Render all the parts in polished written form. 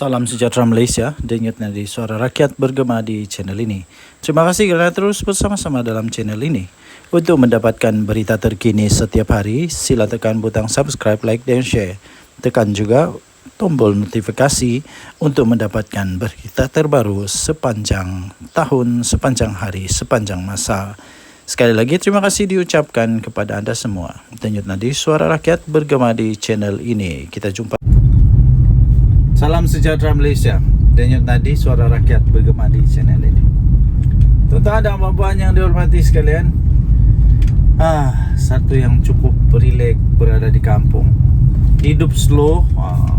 Salam sejahtera Malaysia, denyut nadi suara rakyat bergema di channel ini. Terima kasih kerana terus bersama-sama dalam channel ini. Untuk mendapatkan berita terkini setiap hari, sila tekan butang subscribe, like dan share. Tekan juga tombol notifikasi untuk mendapatkan berita terbaru sepanjang tahun, sepanjang hari, sepanjang masa. Sekali lagi terima kasih diucapkan kepada anda semua. Denyut nadi suara rakyat bergema di channel ini. Kita jumpa. Salam sejahtera Malaysia, denyut nadi suara rakyat bergema di channel ini. Tuan-tuan dan puan-puan yang dihormati sekalian, satu yang cukup rileks berada di kampung. Hidup slow.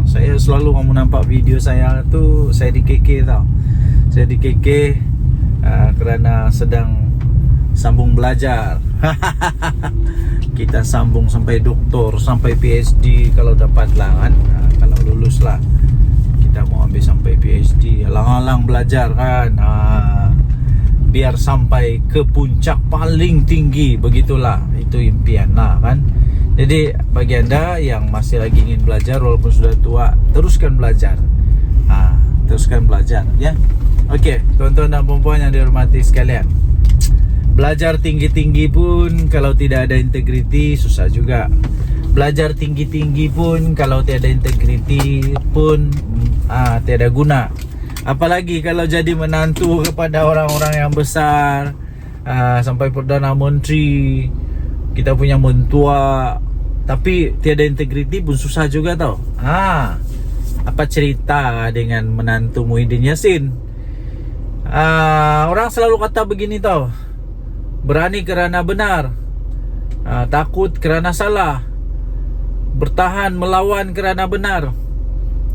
Saya selalu kamu nampak video saya tu, saya di KK tau. Saya di KK kerana sedang sambung belajar. Kita sambung sampai doktor, sampai PhD kalau dapat lah kan. Kalau lulus lah, kita mau ambil sampai PhD. Alang-alang belajar kan, biar sampai ke puncak paling tinggi. Begitulah, itu impian lah kan. Jadi bagi anda yang masih lagi ingin belajar walaupun sudah tua, teruskan belajar. Teruskan belajar ya. Okey, tuan-tuan dan puan-puan yang dihormati sekalian, belajar tinggi-tinggi pun kalau tidak ada integriti susah juga. Belajar tinggi-tinggi pun kalau tiada integriti pun tiada guna. Apalagi kalau jadi menantu kepada orang-orang yang besar, sampai Perdana Menteri, kita punya mentua, tapi tiada integriti pun susah juga tau. Apa cerita dengan menantu Muhyiddin Yassin? Orang selalu kata begini tau, berani kerana benar, takut kerana salah, bertahan melawan kerana benar,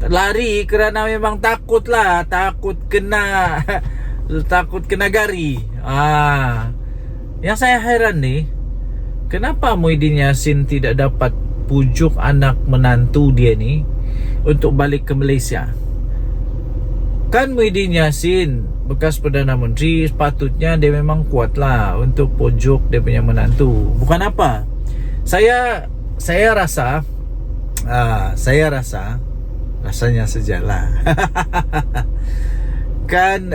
lari kerana memang takut lah, takut kena takut kena gari. Yang saya heran nih, kenapa Muhyiddin Yassin tidak dapat pujuk anak menantu dia ni untuk balik ke Malaysia? Kan Muhyiddin Yassin bekas Perdana Menteri, sepatutnya dia memang kuat lah untuk pujuk dia punya menantu. Bukan apa, saya rasa rasanya sejalan. Kan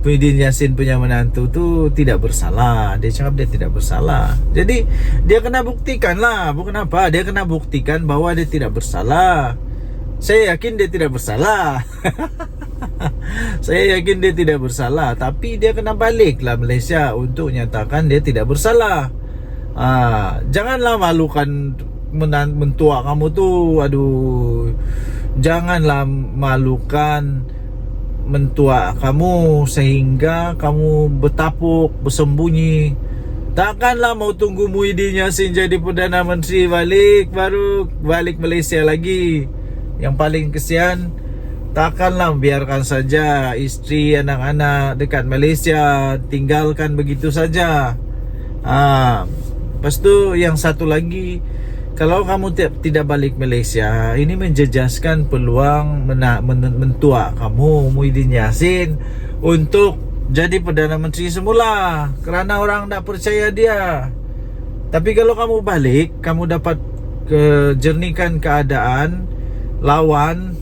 Muhyiddin Yassin punya menantu tu tidak bersalah. Dia cakap dia tidak bersalah. Jadi dia kena buktikan lah. Bukan apa, dia kena buktikan bahawa dia tidak bersalah. Saya yakin dia tidak bersalah. Saya yakin dia tidak bersalah. Tapi dia kena baliklah Malaysia untuk nyatakan dia tidak bersalah. Janganlah malukan mentua kamu tu. Janganlah malukan mentua kamu sehingga kamu bertapuk, bersembunyi. Takkanlah mau tunggu Muhyiddin Yassin jadi Perdana Menteri baru balik Malaysia lagi. Yang paling kesian, takkanlah biarkan saja isteri, anak-anak dekat Malaysia, tinggalkan begitu saja. Lepas tu yang satu lagi, kalau kamu tidak balik Malaysia, ini menjejaskan peluang mentua kamu Muhyiddin Yassin untuk jadi Perdana Menteri semula, kerana orang tak percaya dia. Tapi kalau kamu balik, kamu dapat kejernihkan keadaan. Lawan,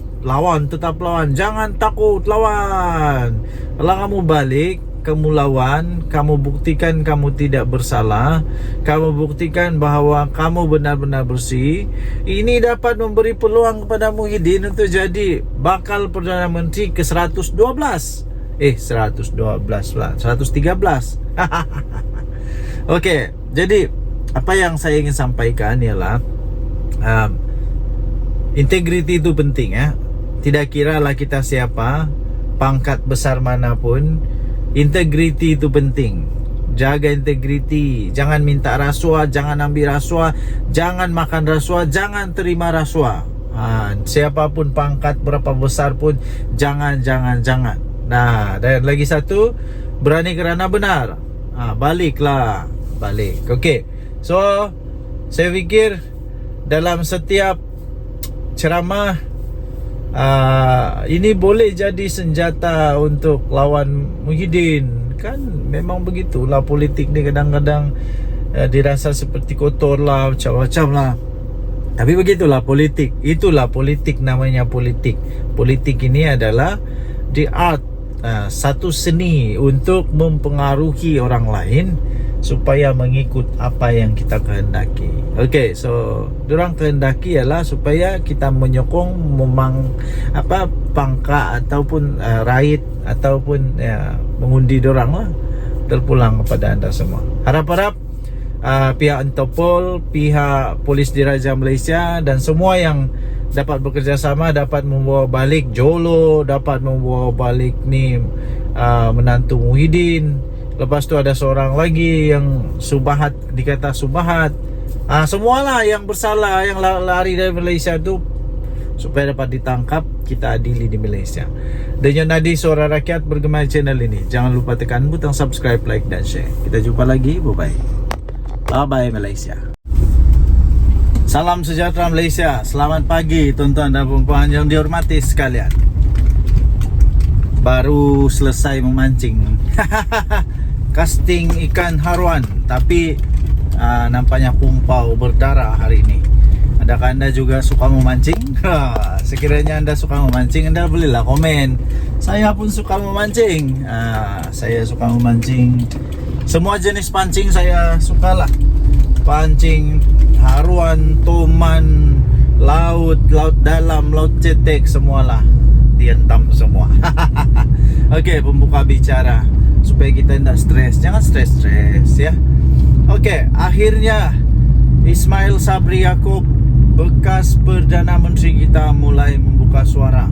tetap lawan. Jangan takut, lawan. Kalau kamu balik, kamu lawan, kamu buktikan kamu tidak bersalah, kamu buktikan bahawa kamu benar-benar bersih. Ini dapat memberi peluang kepada Muhyiddin untuk jadi bakal Perdana Menteri ke 112. 112 pula, 113. Okey, jadi apa yang saya ingin sampaikan ialah integriti itu penting ya. Tidak kiralah kita siapa, pangkat besar manapun, integriti itu penting. Jaga integriti, jangan minta rasuah, jangan ambil rasuah, jangan makan rasuah, jangan terima rasuah. Siapapun pangkat berapa besar pun jangan. Dan lagi satu, berani kerana benar. Balik. Okey. So saya fikir dalam setiap ceramah, ini boleh jadi senjata untuk lawan Muhyiddin. Kan memang begitulah politik ni, kadang-kadang dirasa seperti kotor lah, macam-macam lah. Tapi begitulah politik. Itulah politik, namanya politik. Politik ini adalah the art, satu seni untuk mempengaruhi orang lain supaya mengikut apa yang kita kehendaki. Okay, so diorang kehendaki ialah supaya kita menyokong pangkat ataupun raid ataupun mengundi diorang lah. Terpulang kepada anda semua. Harap-harap pihak Interpol, pihak Polis Diraja Malaysia dan semua yang dapat bekerjasama dapat membawa balik Jolo, dapat membawa balik menantu Muhyiddin. Lepas tu ada seorang lagi yang Subahat, dikata Subahat. Semualah yang bersalah, yang lari dari Malaysia tu, supaya dapat ditangkap, kita adili di Malaysia. Dengan nadi Suara Rakyat bergema channel ini. Jangan lupa tekan butang subscribe, like dan share. Kita jumpa lagi. Bye-bye. Bye-bye Malaysia. Salam sejahtera Malaysia. Selamat pagi tuan-tuan dan puan-puan yang dihormati sekalian. Baru selesai memancing. Casting ikan haruan, tapi nampaknya pumpau berdarah hari ini. Adakah anda juga suka memancing? Sekiranya anda suka memancing, anda bolehlah komen. Saya pun suka memancing. Saya suka memancing. Semua jenis pancing saya sukalah. Pancing haruan, toman, laut dalam, laut cetek, semualah. Dihentam semua. Okey, pembuka bicara supaya kita tidak stres. Jangan stres ya. Okey, akhirnya Ismail Sabri Yaakob, bekas Perdana Menteri kita, mulai membuka suara.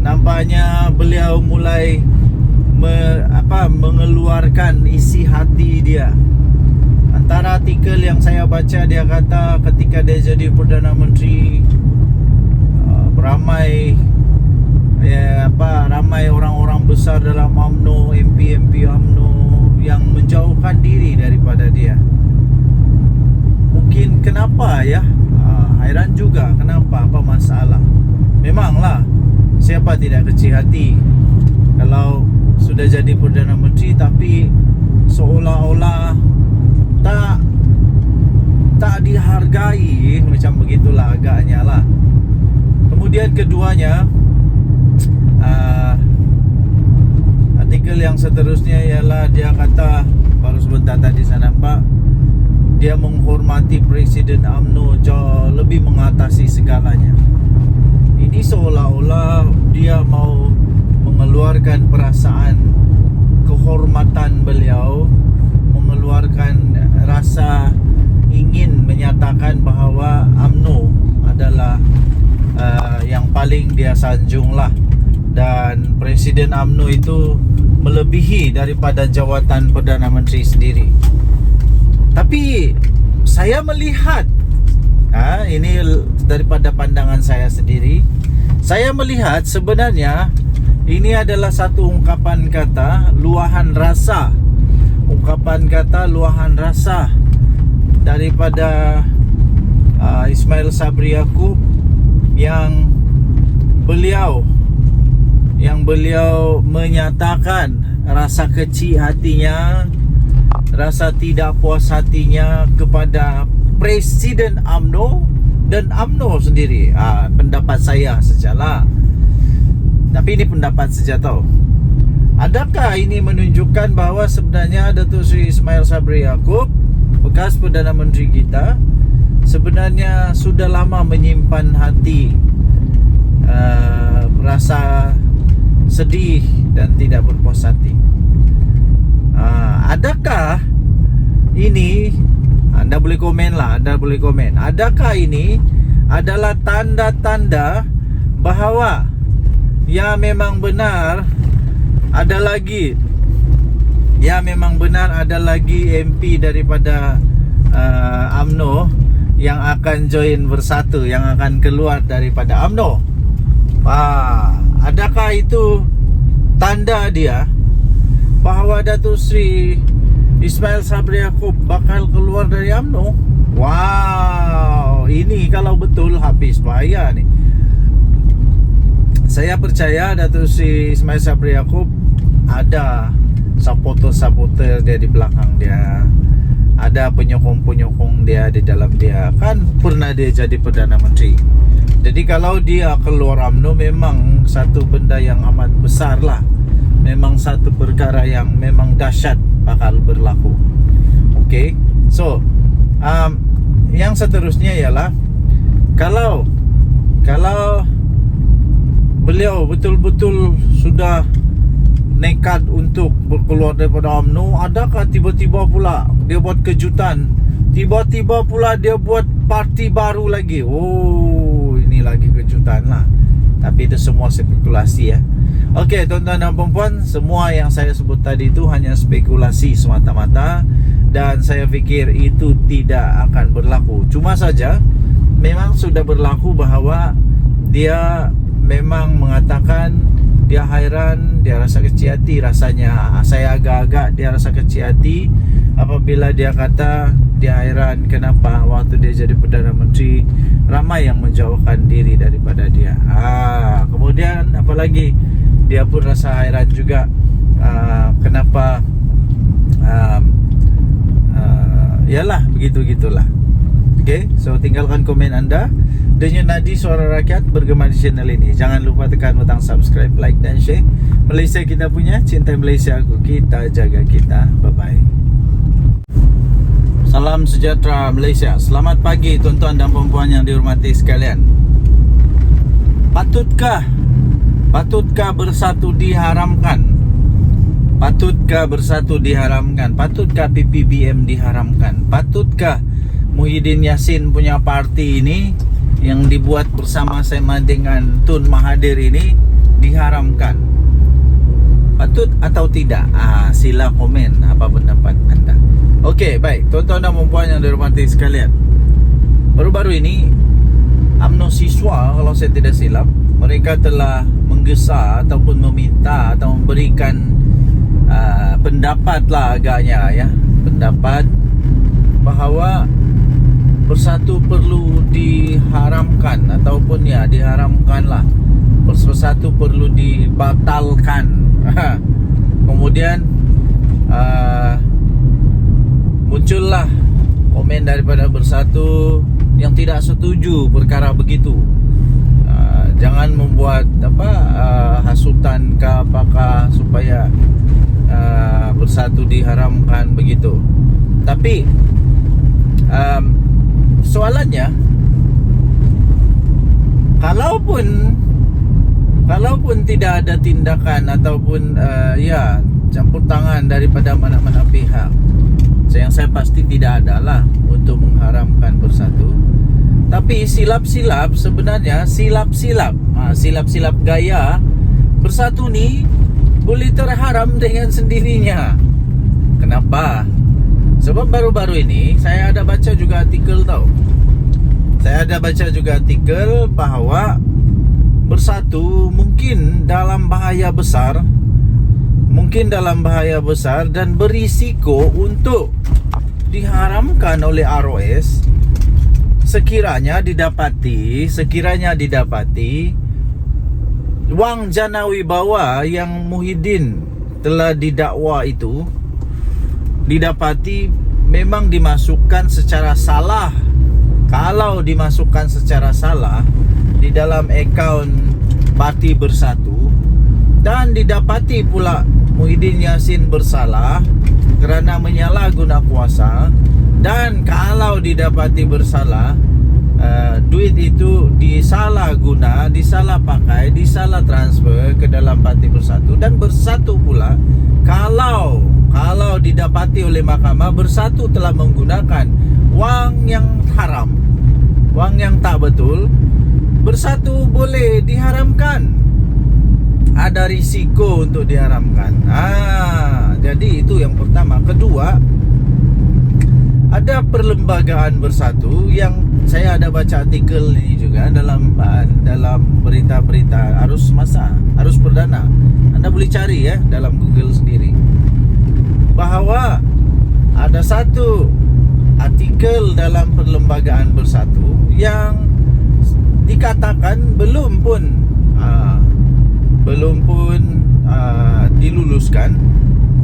Nampaknya beliau mulai mengeluarkan isi hati dia. Antara artikel yang saya baca, dia kata ketika dia jadi Perdana Menteri, ramai orang-orang besar dalam UMNO, MP UMNO yang menjauhkan diri daripada dia. Mungkin kenapa ya? Hairan juga kenapa, apa masalah. Memanglah siapa tidak kecil hati kalau sudah jadi Perdana Menteri tapi seolah-olah tak dihargai, macam begitulah agaknya lah. Kemudian keduanya, artikel yang seterusnya ialah dia kata, baru sebentar tadi saya nampak, dia menghormati Presiden UMNO jauh lebih mengatasi segalanya. Ini seolah-olah dia mau mengeluarkan perasaan kehormatan beliau, mengeluarkan rasa ingin menyatakan bahawa UMNO adalah yang paling dia sanjung lah. Dan Presiden UMNO itu melebihi daripada jawatan Perdana Menteri sendiri. Tapi saya melihat, ini daripada pandangan saya sendiri, saya melihat sebenarnya ini adalah satu ungkapan kata luahan rasa. Ungkapan kata luahan rasa daripada Ismail Sabri Yaakob yang beliau menyatakan rasa kecil hatinya, rasa tidak puas hatinya kepada Presiden UMNO dan UMNO sendiri. Pendapat saya sajalah. Tapi ini pendapat saja tau. Adakah ini menunjukkan bahawa sebenarnya Datuk Seri Ismail Sabri Yaakob, bekas Perdana Menteri kita, sebenarnya sudah lama menyimpan hati rasa sedih dan tidak berpuas hati? Adakah ini, anda boleh komen lah, anda boleh komen, adakah ini adalah tanda-tanda bahawa ya memang benar ada lagi MP daripada UMNO yang akan join bersatu, yang akan keluar daripada UMNO? Adakah itu tanda dia bahawa Datuk Seri Ismail Sabri Yaakob bakal keluar dari UMNO? Wow, ini kalau betul habis bahaya nih. Saya percaya Datuk Seri Ismail Sabri Yaakob ada supporter-supporter dia di belakang dia, ada penyokong-penyokong dia di dalam dia. Kan pernah dia jadi Perdana Menteri. Jadi kalau dia keluar UMNO memang satu benda yang amat besar lah. Memang satu perkara yang memang dahsyat bakal berlaku. Okay. So yang seterusnya ialah Kalau beliau betul-betul sudah nekat untuk berkeluar daripada UMNO, adakah tiba-tiba pula dia buat kejutan, tiba-tiba pula dia buat parti baru lagi? Oh, ini lagi kejutan lah. Tapi itu semua spekulasi ya. Okey, tuan-tuan dan puan-puan, semua yang saya sebut tadi itu hanya spekulasi semata-mata, dan saya fikir itu tidak akan berlaku. Cuma saja memang sudah berlaku bahawa dia memang mengatakan dia hairan, dia rasa kecil hati rasanya. Saya agak-agak dia rasa kecil hati apabila dia kata dia hairan kenapa waktu dia jadi Perdana Menteri ramai yang menjauhkan diri daripada dia. Kemudian apalagi dia pun rasa hairan juga kenapa yalah begitu-gitulah. Okay, so tinggalkan komen anda. Denyut nadi suara rakyat bergema di channel ini. Jangan lupa tekan butang subscribe, like dan share. Malaysia kita punya, cinta Malaysia aku, kita jaga kita. Bye-bye. Salam sejahtera Malaysia. Selamat pagi tuan-tuan dan puan-puan yang dihormati sekalian. Patutkah bersatu diharamkan? Patutkah bersatu diharamkan? Patutkah PPBM diharamkan? Patutkah Muhyiddin Yassin punya parti ini yang dibuat bersama-sama dengan Tun Mahathir ini diharamkan? Patut atau tidak? Sila komen apa pendapat anda. Okey, baik tuan-tuan dan puan-puan yang dihormati sekalian. Baru-baru ini UMNO siswa, kalau saya tidak silap, mereka telah menggesa ataupun meminta atau memberikan pendapat lah agaknya ya, pendapat bahawa bersatu perlu diharamkan ataupun ya diharamkanlah, bersatu perlu dibatalkan. Kemudian muncullah komen daripada bersatu yang tidak setuju perkara begitu. Jangan membuat hasutan ke apakah supaya bersatu diharamkan begitu. Tapi soalannya, kalaupun tidak ada tindakan ataupun campur tangan daripada mana-mana pihak, yang saya pasti tidak adalah untuk mengharamkan bersatu. Tapi silap-silap sebenarnya, silap-silap gaya bersatu ni boleh terharam dengan sendirinya. Kenapa? Sebab baru-baru ini saya ada baca juga artikel tau. Saya ada baca juga artikel bahawa bersatu mungkin dalam bahaya besar, dan berisiko untuk diharamkan oleh ROS sekiranya didapati wang jana wibawa yang Muhyiddin telah didakwa itu didapati memang dimasukkan secara salah. Kalau dimasukkan secara salah di dalam akaun Parti Bersatu dan didapati pula Muhyiddin Yassin bersalah kerana menyalahguna kuasa, dan kalau didapati bersalah duit itu disalah pakai, disalah transfer ke dalam Parti Bersatu, dan Bersatu pula kalau didapati oleh mahkamah Bersatu telah menggunakan wang yang haram, wang yang tak betul, Bersatu boleh diharamkan. Ada risiko untuk diharamkan. Jadi itu yang pertama. Kedua, ada perlembagaan Bersatu yang saya ada baca artikel ini juga dalam berita-berita arus perdana. Anda boleh cari ya dalam Google sendiri, bahawa ada satu artikel dalam perlembagaan Bersatu yang dikatakan belum pun diluluskan,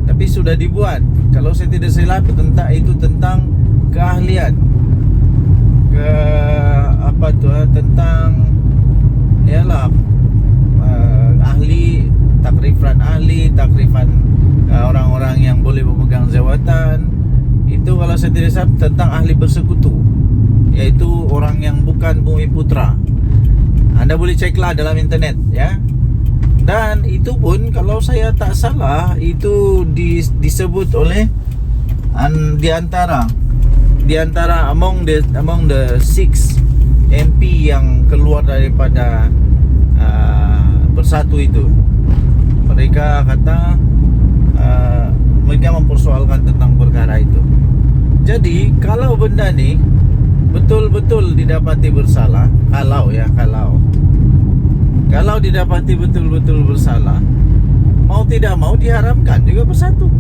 tapi sudah dibuat. Kalau saya tidak silap tentang keahlian, tentang ialah takrifan orang-orang yang boleh memegang jawatan. Itu kalau saya tidak salah tentang ahli bersekutu, yaitu orang yang bukan Bumi Putra. Anda boleh ceklah dalam internet ya. Dan itu pun kalau saya tak salah itu disebut oleh di antara among the 6 MP yang keluar daripada Bersatu itu. Mereka kata mereka mempersoalkan tentang perkara itu. Jadi kalau benda ni betul-betul didapati bersalah, kalau didapati betul-betul bersalah, mau tidak mau diharamkan juga Bersatu.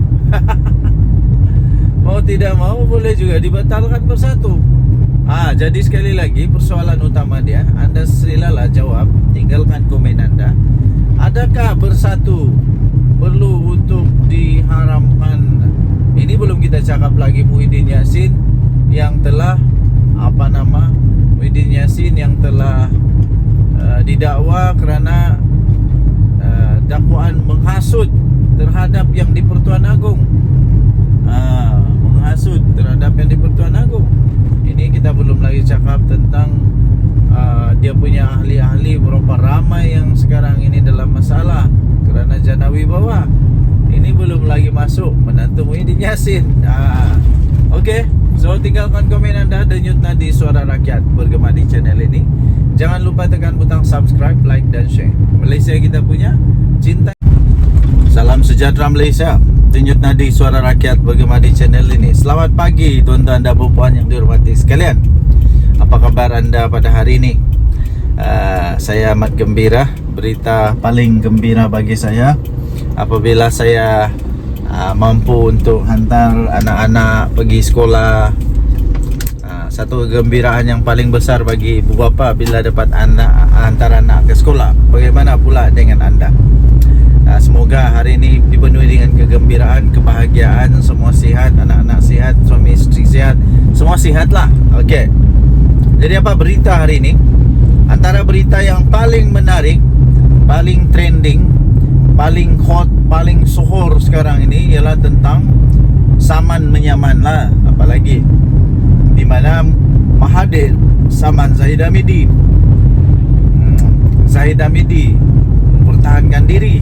Mau tidak mau boleh juga dibatalkan Bersatu. Jadi sekali lagi persoalan utama dia, Anda silalah jawab, tinggalkan komen Anda. Adakah Bersatu perlu untuk diharamkan? Ini belum kita cakap lagi Muhyiddin Yassin yang telah didakwa kerana dakwaan menghasut terhadap yang di Pertuan Agong. Menghasut terhadap yang di Pertuan Agong. Ini kita belum lagi cakap tentang dia punya ahli-ahli, berapa ramai yang sekarang ini dalam masalah kerana jana wibawa. Ini belum lagi masuk menantu Muhyiddin Yassin. Okey, so tinggalkan komen anda, denyut nadi Suara Rakyat bergema di channel ini. Jangan lupa tekan butang subscribe, like dan share. Malaysia kita punya, cinta. Salam sejahtera Malaysia. Denyut nadi Suara Rakyat bergema di channel ini. Selamat pagi tuan-tuan dan puan yang dihormati sekalian. Apa kabar anda pada hari ini? Saya amat gembira. Berita paling gembira bagi saya apabila saya mampu untuk hantar anak-anak pergi sekolah. Satu kegembiraan yang paling besar bagi ibu bapa bila dapat hantar anak ke sekolah. Bagaimana pula dengan anda? Semoga hari ini dipenuhi dengan kegembiraan, kebahagiaan, semua sihat, anak-anak sihat, suami isteri sihat, semua sihatlah. Okey. Jadi apa berita hari ini? Antara berita yang paling menarik, paling trending, paling hot, paling sohor sekarang ini ialah tentang saman menyaman lah. Apalagi di mana Mahathir saman Zahid Hamidi. Zahid Hamidi mempertahankan diri.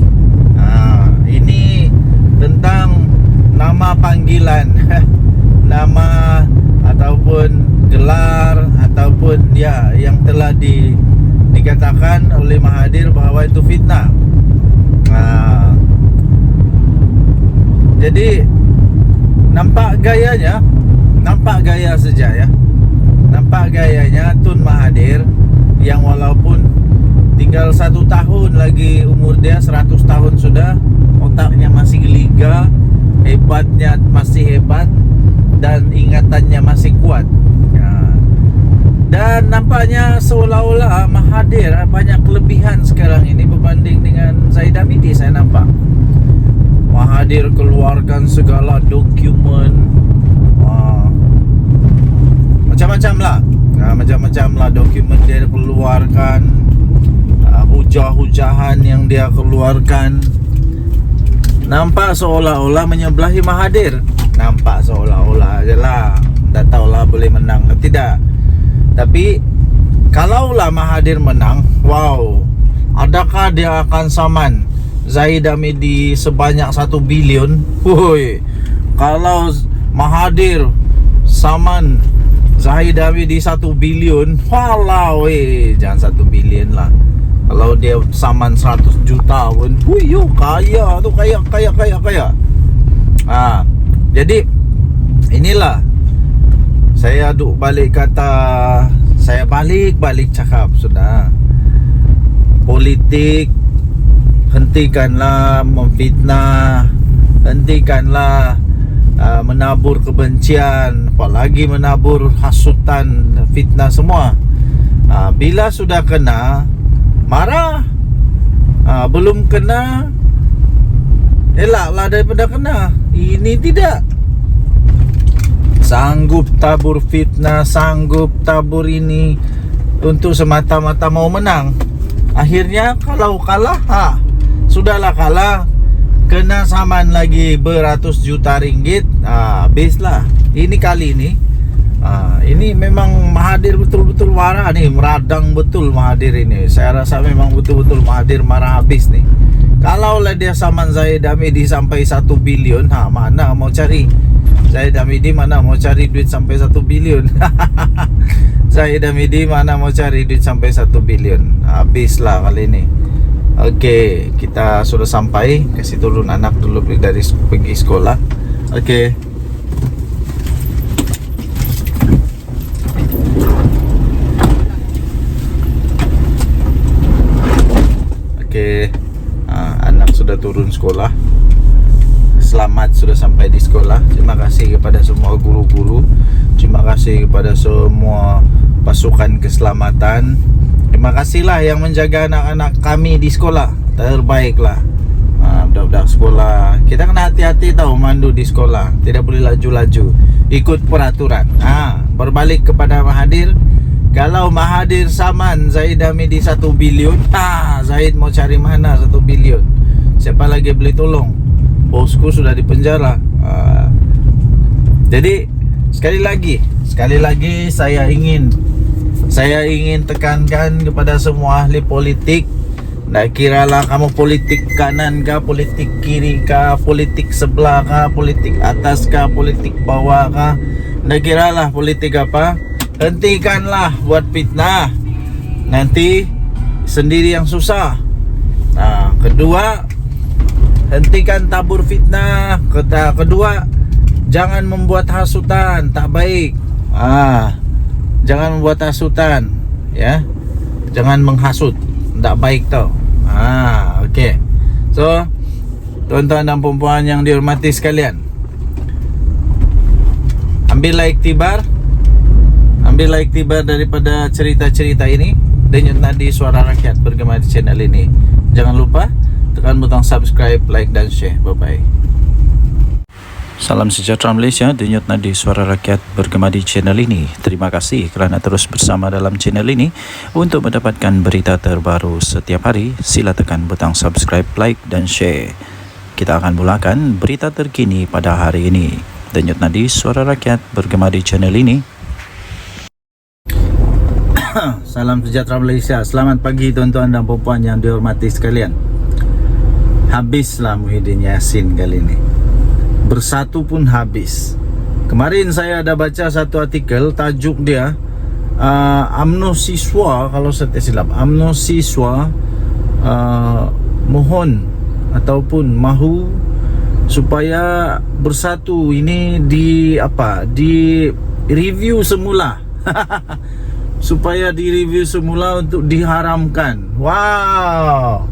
Ini tentang nama panggilan nama ataupun gelar ataupun yang telah dikatakan oleh Mahathir bahawa itu fitnah. Jadi nampak gaya saja ya. Nampak gayanya Tun Mahathir yang walaupun tinggal 1 tahun lagi umur dia, 100 tahun sudah, otaknya masih liga, hebatnya masih hebat dan ingatannya masih kuat. Dan nampaknya seolah-olah Mahathir banyak kelebihan sekarang ini berbanding dengan Zahid Hamidi. Saya nampak Mahathir keluarkan segala dokumen, macam-macam lah dokumen dia keluarkan, hujah-hujahan yang dia keluarkan. Nampak seolah-olah menyebelahi Mahathir. Nampak seolah-olah je lah. Tak tahulah boleh menang atau tidak. Tapi kalaulah Mahathir menang, wow, adakah dia akan saman Zahid Hamidi sebanyak 1 bilion? Kalau Mahathir saman Zahid Hamidi 1 bilion, walau jangan 1 bilion lah. Kalau dia saman 100 juta pun, kaya tu, kaya. Jadi inilah saya duk balik kata, saya balik cakap sudah. Politik, hentikanlah memfitnah, hentikanlah menabur kebencian, apalagi menabur hasutan, fitnah semua. Bila sudah kena, marah. Belum kena, elaklah daripada kena. Ini tidak. sanggup tabur fitnah, sanggup tabur ini untuk semata-mata mau menang. Akhirnya kalau kalah, sudahlah kalah, kena saman lagi beratus juta ringgit, habislah. Ini kali ini ini memang Mahathir betul-betul marah nih, meradang betul Mahathir ini. Saya rasa memang betul-betul Mahathir marah habis nih. Kalau lah dia saman Zahid Hamidi sampai 1 bilion, mana mau cari Zahid Hamidi, mana mau cari duit sampai 1 bilion. Zahid Hamidi mana mau cari duit sampai 1 bilion. Habislah kali ini. Oke, kita sudah sampai. Kasih turun anak dulu dari pergi sekolah. Oke. Oke. Anak sudah turun sekolah. Selamat sudah sampai di sekolah. Terima kasih kepada semua guru-guru. Terima kasih kepada semua pasukan keselamatan. Terima kasihlah yang menjaga anak-anak kami di sekolah. Terbaiklah. Budak-budak sekolah, kita kena hati-hati tahu mandu di sekolah. Tidak boleh laju-laju, ikut peraturan. Berbalik kepada Mahathir. Kalau Mahathir saman Zahid Hamidi 1 bilion, Zahid mau cari mana 1 bilion? Siapa lagi boleh tolong? Bosku sudah dipenjara. Jadi sekali lagi saya ingin tekankan kepada semua ahli politik. Tak kiralah kamu politik kanan kah, politik kiri kah, politik sebelah kah, politik atas kah, politik bawah kah, tak kiralah politik apa. Hentikanlah buat fitnah, nanti sendiri yang susah. Kedua, hentikan tabur fitnah. Kedua, jangan membuat hasutan, tak baik. Jangan membuat hasutan, ya. Jangan menghasut, tak baik tau. Okey. So, tuan-tuan dan puan-puan yang dihormati sekalian, ambillah iktibar daripada cerita-cerita ini. Denyut nadi suara rakyat bergema di channel ini. Jangan lupa tekan butang subscribe, like dan share. Bye-bye. Salam sejahtera Malaysia, denyut nadi suara rakyat bergema di channel ini. Terima kasih kerana terus bersama dalam channel ini. Untuk mendapatkan berita terbaru setiap hari, sila tekan butang subscribe, like dan share. Kita akan mulakan berita terkini pada hari ini. Denyut nadi suara rakyat bergema di channel ini. Salam sejahtera Malaysia. Selamat pagi tuan-tuan dan puan-puan yang dihormati sekalian. Habislah Muhyiddin Yassin kali ini. Bersatu pun habis. Kemarin saya ada baca satu artikel, tajuk dia UMNO siswa, kalau saya tak silap, UMNO siswa mohon ataupun mahu supaya bersatu. Ini di review semula. Supaya direview semula untuk diharamkan. Wow,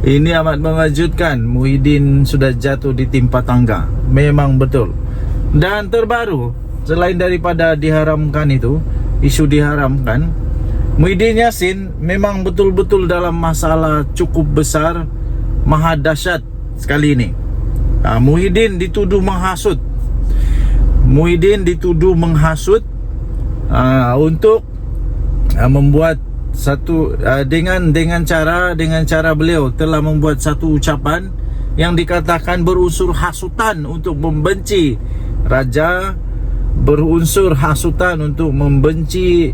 ini amat mengejutkan. Muhyiddin sudah jatuh di timpa tangga. Memang betul. Dan terbaru, selain daripada diharamkan itu, isu diharamkan, Muhyiddin Yassin memang betul-betul dalam masalah cukup besar, maha dahsyat sekali ini. Muhyiddin dituduh menghasut. Untuk membuat satu dengan cara beliau telah membuat satu ucapan yang dikatakan berunsur hasutan untuk membenci raja, berunsur hasutan untuk membenci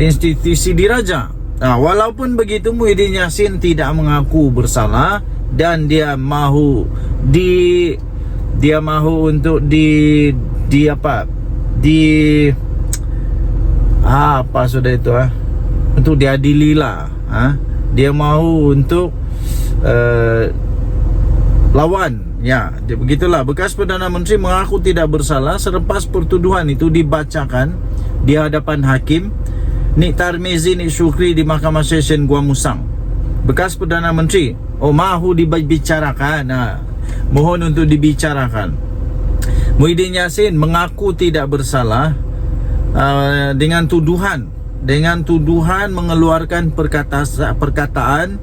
institusi diraja. Walaupun begitu, Muhyiddin Yassin tidak mengaku bersalah dan dia mahu untuk untuk diadili lah. Dia mahu untuk lawan. Ya, begitulah. Bekas Perdana Menteri mengaku tidak bersalah selepas pertuduhan itu dibacakan di hadapan hakim Nik Tarmizi Nik Shukri di Mahkamah Session Gua Musang. Bekas Perdana Menteri mahu dibicarakan. Mohon untuk dibicarakan. Muhyiddin Yassin mengaku tidak bersalah dengan tuduhan mengeluarkan perkataan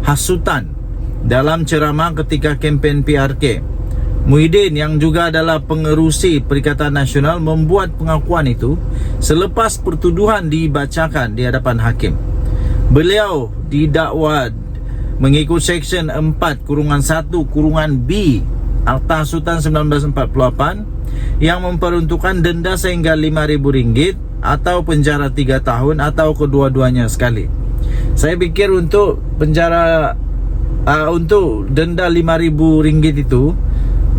hasutan dalam ceramah ketika kempen PRK. Muhyiddin yang juga adalah pengerusi Perikatan Nasional membuat pengakuan itu selepas pertuduhan dibacakan di hadapan hakim. Beliau didakwa mengikut Seksyen 4-1-B Akta Sultan 1948 yang memperuntukkan denda sehingga RM5.000 atau penjara 3 tahun atau kedua-duanya sekali. Saya pikir untuk penjara untuk denda RM5.000 itu,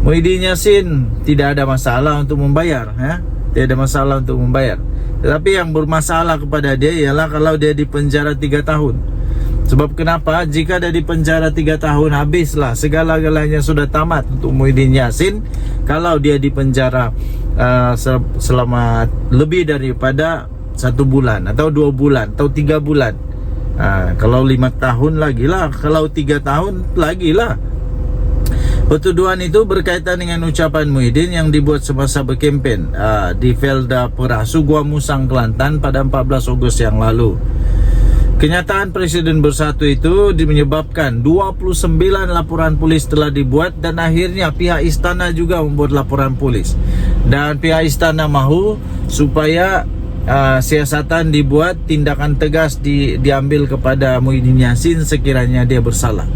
Muhyiddin Yassin tidak ada masalah untuk membayar, tidak ada masalah untuk membayar. Tetapi yang bermasalah kepada dia ialah kalau dia dipenjara 3 tahun. Sebab kenapa? Jika dia dipenjara 3 tahun, habislah segala-galanya, sudah tamat untuk Muhyiddin Yassin. Kalau dia dipenjara selama lebih daripada 1 bulan atau 2 bulan atau 3 bulan. Kalau 5 tahun lagi lah, kalau 3 tahun lagi lah. Pertuduhan itu berkaitan dengan ucapan Muhyiddin yang dibuat semasa berkempen di Felda Perasu, Gua Musang, Kelantan pada 14 Ogos yang lalu. Kenyataan Presiden Bersatu itu menyebabkan 29 laporan polis telah dibuat dan akhirnya pihak istana juga membuat laporan polis. Dan pihak istana mahu supaya siasatan dibuat, tindakan tegas diambil kepada Muhyiddin Yassin sekiranya dia bersalah.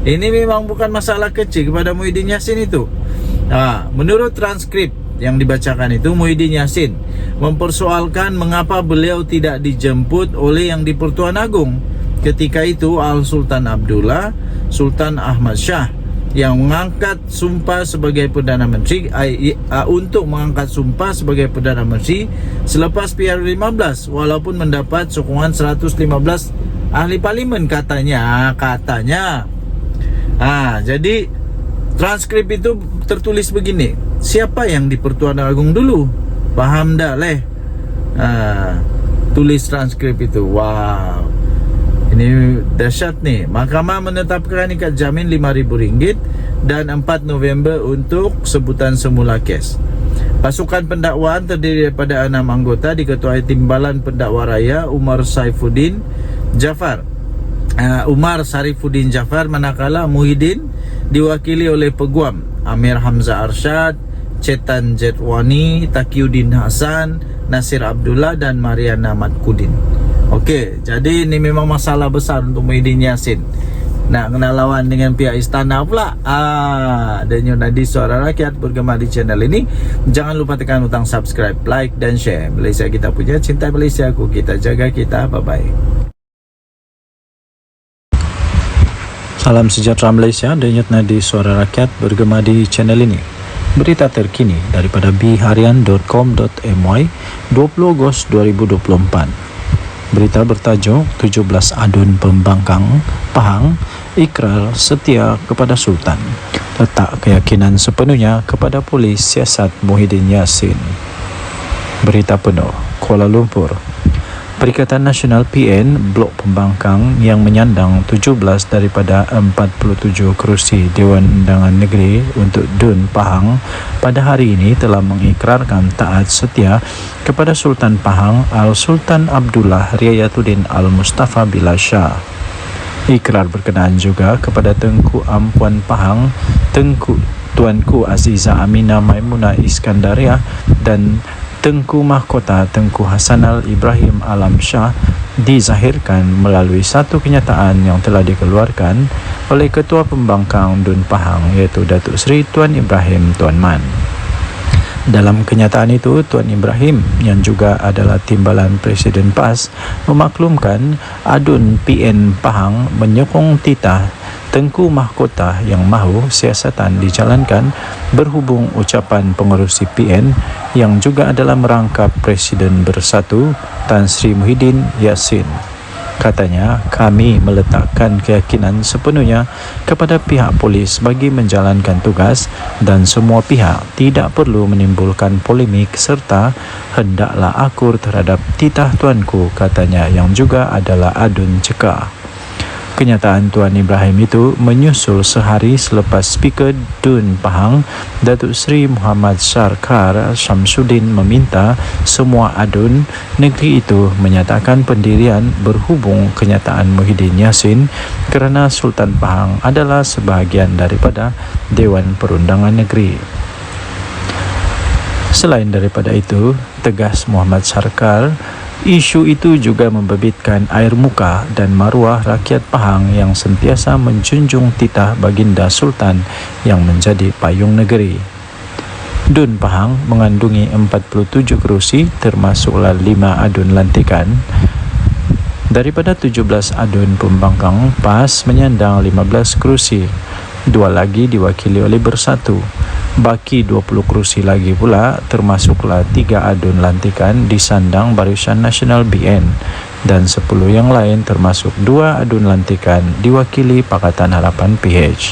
Ini memang bukan masalah kecil kepada Muhyiddin Yassin itu. Menurut transkrip yang dibacakan itu, Muhyiddin Yassin mempersoalkan mengapa beliau tidak dijemput oleh yang di-Pertuan Agong. Ketika itu Al Sultan Abdullah, Sultan Ahmad Shah yang mengangkat sumpah sebagai Perdana Menteri untuk mengangkat sumpah sebagai Perdana Menteri selepas PR15 walaupun mendapat sokongan 115 ahli parlimen katanya. Jadi transkrip itu tertulis begini. Siapa yang di Pertuan Agong dulu? Paham dah leh? Tulis transkrip itu. Wow, ini dahsyat nih. Mahkamah menetapkan ikat jamin RM5.000 dan 4 November untuk sebutan semula kes. Pasukan pendakwaan terdiri daripada 6 anggota diketuai Timbalan Pendakwa Raya Umar Sarifuddin Jafar, manakala Muhyiddin diwakili oleh Peguam Amir Hamzah Arsyad, Chetan Jetwani, Taqiyuddin Hasan, Nasir Abdullah dan Mariana Matkudin. Okey, jadi ini memang masalah besar untuk Muhyiddin Yassin. Nak kena lawan dengan pihak istana pula. Dan Yunadi Suara Rakyat bergema di channel ini. Jangan lupa tekan butang subscribe, like dan share. Malaysia kita punya, cinta Malaysia aku, kita jaga kita. Bye-bye. Salam sejahtera Malaysia, denyut nadi Suara Rakyat bergema di channel ini. Berita terkini daripada bharian.com.my 20 Ogos 2024. Berita bertajuk 17 adun pembangkang Pahang ikrar setia kepada Sultan, letak keyakinan sepenuhnya kepada polis siasat Muhyiddin Yassin. Berita penuh. Kuala Lumpur. Perikatan Nasional PN Blok Pembangkang yang menyandang 17 daripada 47 kerusi Dewan Undangan Negeri untuk DUN Pahang pada hari ini telah mengikrarkan taat setia kepada Sultan Pahang Al Sultan Abdullah Riayatuddin Al Mustafa Billah Shah. Ikrar berkenaan juga kepada Tengku Ampuan Pahang, Tuanku Aziza Aminah Maimunah Iskandariah dan Tengku Mahkota Tengku Hasanal Ibrahim Alam Shah dizahirkan melalui satu kenyataan yang telah dikeluarkan oleh Ketua Pembangkang DUN Pahang iaitu Datuk Seri Tuan Ibrahim Tuan Man. Dalam kenyataan itu, Tuan Ibrahim yang juga adalah timbalan Presiden PAS memaklumkan adun PN Pahang menyokong titah Tengku Mahkota yang mahu siasatan dijalankan berhubung ucapan pengerusi PN yang juga adalah merangkap Presiden Bersatu Tan Sri Muhyiddin Yassin. Katanya, kami meletakkan keyakinan sepenuhnya kepada pihak polis bagi menjalankan tugas dan semua pihak tidak perlu menimbulkan polemik serta hendaklah akur terhadap titah tuanku, katanya yang juga adalah adun cekah. Kenyataan Tuan Ibrahim itu menyusul sehari selepas Speaker DUN Pahang, Datuk Seri Muhammad Sarkar Syamsuddin meminta semua adun negeri itu menyatakan pendirian berhubung kenyataan Muhyiddin Yassin kerana Sultan Pahang adalah sebahagian daripada Dewan Perundangan Negeri. Selain daripada itu, tegas Muhammad Sarkar, isu itu juga membabitkan air muka dan maruah rakyat Pahang yang sentiasa menjunjung titah baginda Sultan yang menjadi payung negeri. DUN Pahang mengandungi 47 kerusi termasuklah 5 adun lantikan. Daripada 17 adun pembangkang, PAS menyandang 15 kerusi. 2 lagi diwakili oleh Bersatu. Baki 20 kerusi lagi pula termasuklah 3 adun lantikan disandang Barisan Nasional BN dan 10 yang lain termasuk 2 adun lantikan diwakili Pakatan Harapan PH.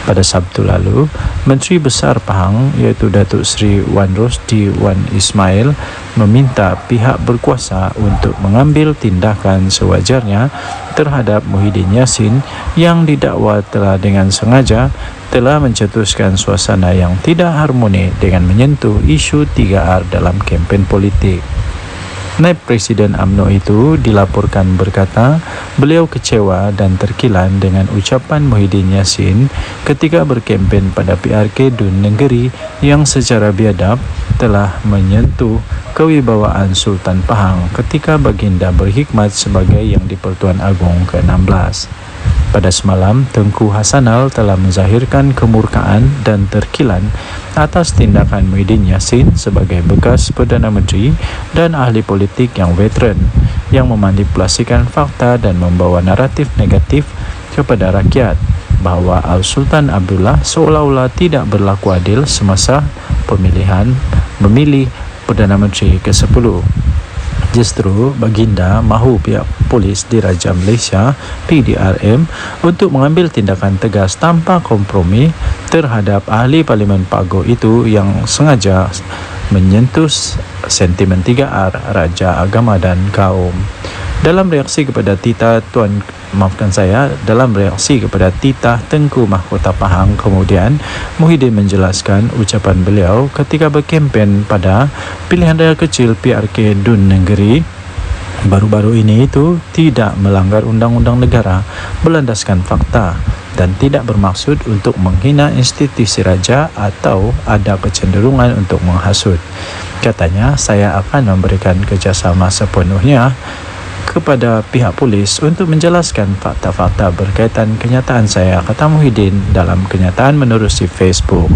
Pada Sabtu lalu, Menteri Besar Pahang iaitu Datuk Seri Wan Rosdi Wan Ismail meminta pihak berkuasa untuk mengambil tindakan sewajarnya terhadap Muhyiddin Yassin yang didakwa telah dengan sengaja telah mencetuskan suasana yang tidak harmoni dengan menyentuh isu 3R dalam kempen politik. Naib Presiden UMNO itu dilaporkan berkata beliau kecewa dan terkilan dengan ucapan Muhyiddin Yassin ketika berkempen pada PRK DUN Negeri yang secara biadab telah menyentuh kewibawaan Sultan Pahang ketika baginda berkhidmat sebagai Yang di-Pertuan Agong ke-16. Pada semalam, Tengku Hasanal telah menzahirkan kemurkaan dan terkilan atas tindakan Muhyiddin Yassin sebagai bekas Perdana Menteri dan ahli politik yang veteran yang memanipulasikan fakta dan membawa naratif negatif kepada rakyat bahawa Al-Sultan Abdullah seolah-olah tidak berlaku adil semasa memilih Perdana Menteri ke-10. Justru baginda mahu pihak polis Diraja Malaysia PDRM untuk mengambil tindakan tegas tanpa kompromi terhadap ahli Parlimen Pagoh itu yang sengaja menyentuh sentimen 3R, Raja, Agama dan Kaum. Dalam reaksi kepada titah Tengku Mahkota Pahang, kemudian Muhyiddin menjelaskan ucapan beliau ketika berkempen pada pilihan raya kecil PRK DUN Negeri baru-baru ini itu tidak melanggar undang-undang negara, berlandaskan fakta dan tidak bermaksud untuk menghina institusi raja atau ada kecenderungan untuk menghasut. Katanya, saya akan memberikan kerjasama sepenuhnya kepada pihak polis untuk menjelaskan fakta-fakta berkaitan kenyataan saya, kata Muhyiddin dalam kenyataan menerusi Facebook.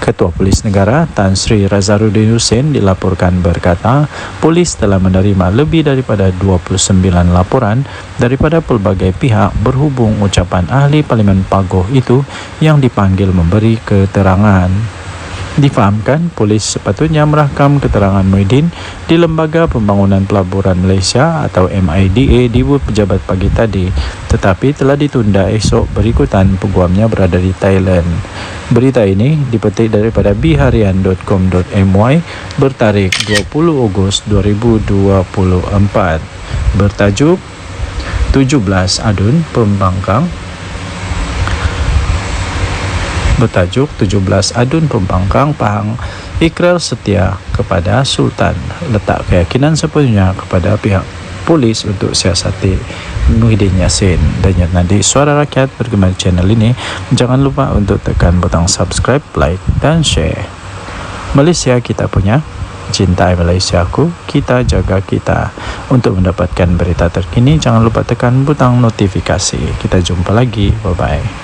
Ketua Polis Negara Tan Sri Razaruddin Hussein dilaporkan berkata, polis telah menerima lebih daripada 29 laporan daripada pelbagai pihak berhubung ucapan ahli Parlimen Pagoh itu yang dipanggil memberi keterangan. Difahamkan, polis sepatutnya merakam keterangan Muhyiddin di Lembaga Pembangunan Pelaburan Malaysia atau MIDA di pejabat pagi tadi, tetapi telah ditunda esok berikutan peguamnya berada di Thailand. Berita ini dipetik daripada biharian.com.my bertarikh 20 Ogos 2024 bertajuk 17 adun pembangkang Pahang ikrar setia kepada Sultan, letak keyakinan sepenuhnya kepada pihak polis untuk siasati Muhyiddin Yassin. Dan yang nanti Suara Rakyat bergema di channel ini, jangan lupa untuk tekan butang subscribe, like dan share. Malaysia kita punya, cintai Malaysiaku, kita jaga kita. Untuk mendapatkan berita terkini, jangan lupa tekan butang notifikasi. Kita jumpa lagi, bye bye.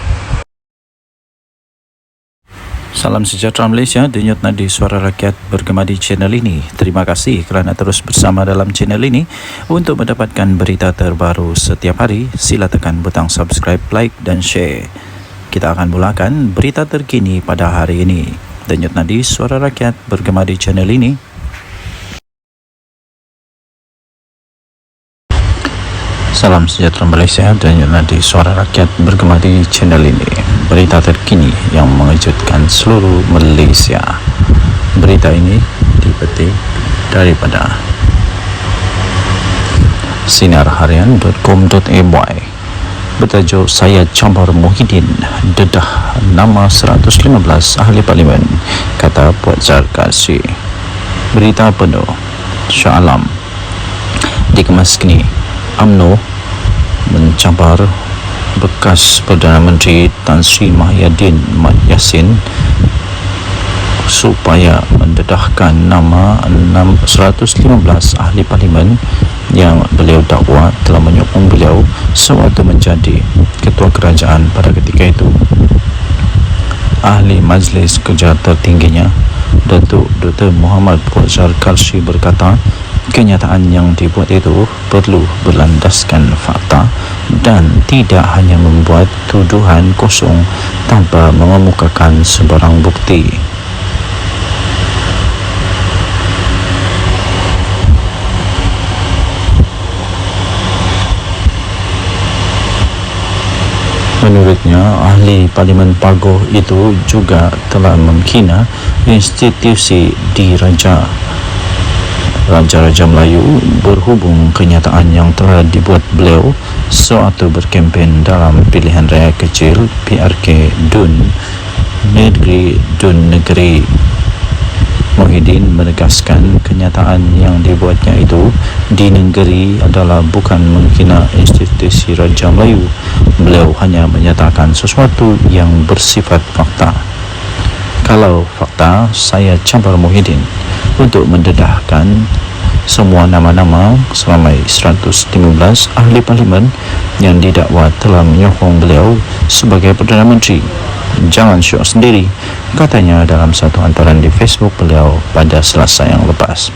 Salam sejahtera Malaysia, denyut nadi Suara Rakyat bergema di channel ini. Terima kasih kerana terus bersama dalam channel ini. Untuk mendapatkan berita terbaru setiap hari, sila tekan butang subscribe, like dan share. Kita akan mulakan berita terkini pada hari ini. Denyut nadi Suara Rakyat bergema di channel ini. Salam sejahtera Malaysia, denyut nadi Suara Rakyat bergema di channel ini. Berita terkini yang mengejutkan seluruh Malaysia. Berita ini dipetik daripada sinarharian.com.my bertajuk Saya Chambar Muhyiddin dedah nama 115 ahli parlimen, kata Puan Zarkasi. Berita penuh Shah Alam dikemas kini. UMNO mencabar bekas Perdana Menteri Tan Sri Muhyiddin Mat Yassin supaya mendedahkan nama 115 ahli parlimen yang beliau dakwa telah menyokong beliau sewaktu menjadi ketua kerajaan pada ketika itu. Ahli Majlis Kerja tertingginya, Datuk Dr. Muhammad Fauzal Karshi berkata, kenyataan yang dibuat itu perlu berlandaskan fakta dan tidak hanya membuat tuduhan kosong tanpa mengemukakan sebarang bukti. Menurutnya, ahli Parlimen Pagoh itu juga telah menghina institusi diraja Raja Melayu berhubung kenyataan yang telah dibuat beliau sewaktu berkempen dalam pilihan raya kecil PRK Dun Negeri. Muhyiddin menegaskan kenyataan yang dibuatnya itu di negeri adalah bukan menghina institusi Raja Melayu. Beliau hanya menyatakan sesuatu yang bersifat fakta. Kalau fakta, saya campur Muhyiddin untuk mendedahkan semua nama-nama selama 115 ahli parlimen yang didakwa telah menyokong beliau sebagai Perdana Menteri. Jangan syok sendiri, katanya dalam satu hantaran di Facebook beliau pada Selasa yang lepas.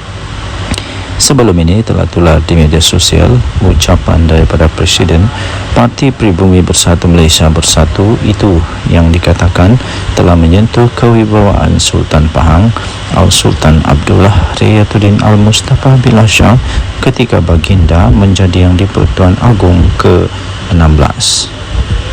Sebelum ini telah tular di media sosial ucapan daripada Presiden Parti Pribumi Bersatu Malaysia Bersatu itu yang dikatakan telah menyentuh kewibawaan Sultan Pahang Al-Sultan Abdullah Riyatuddin Al-Mustafa Billah Shah ketika baginda menjadi Yang di-Pertuan Agong ke-16.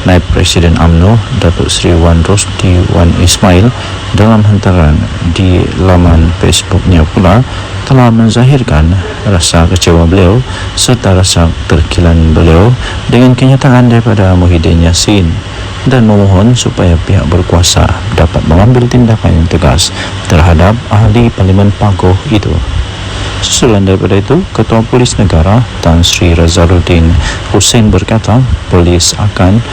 Naib Presiden UMNO Datuk Seri Wan Rosdi Wan Ismail dalam hantaran di laman Facebooknya pula telah menzahirkan rasa kecewa beliau serta rasa terkilan beliau dengan kenyataan daripada Muhyiddin Yassin dan memohon supaya pihak berkuasa dapat mengambil tindakan yang tegas terhadap ahli Parlimen Pagoh itu. Susulan daripada itu, Ketua Polis Negara Tan Sri Razaluddin Hussein berkata polis akan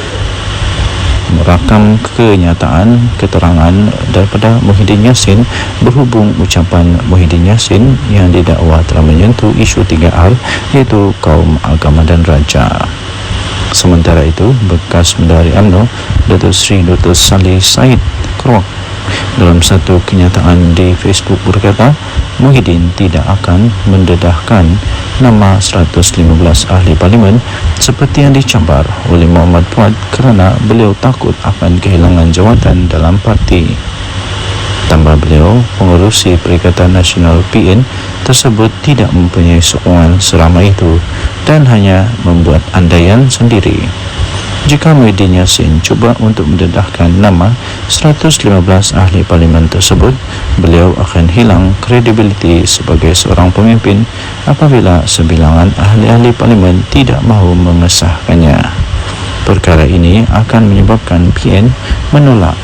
merakam kenyataan keterangan daripada Muhyiddin Yassin berhubung ucapan Muhyiddin Yassin yang didakwa telah menyentuh isu 3R iaitu kaum, agama dan raja. Sementara itu, bekas Menteri UMNO Datuk Seri Dr. Saleh Said Keruak dalam satu kenyataan di Facebook berkata Muhyiddin tidak akan mendedahkan nama 115 ahli parlimen seperti yang dicabar oleh Muhammad Fuad kerana beliau takut akan kehilangan jawatan dalam parti. Tambah beliau, pengerusi Perikatan Nasional PN tersebut tidak mempunyai sokongan seramai itu dan hanya membuat andaian sendiri. Jika Muhyiddin Yassin cuba untuk mendedahkan nama 115 ahli parlimen tersebut, beliau akan hilang kredibiliti sebagai seorang pemimpin apabila sebilangan ahli-ahli parlimen tidak mahu mengesahkannya. Perkara ini akan menyebabkan PN menolak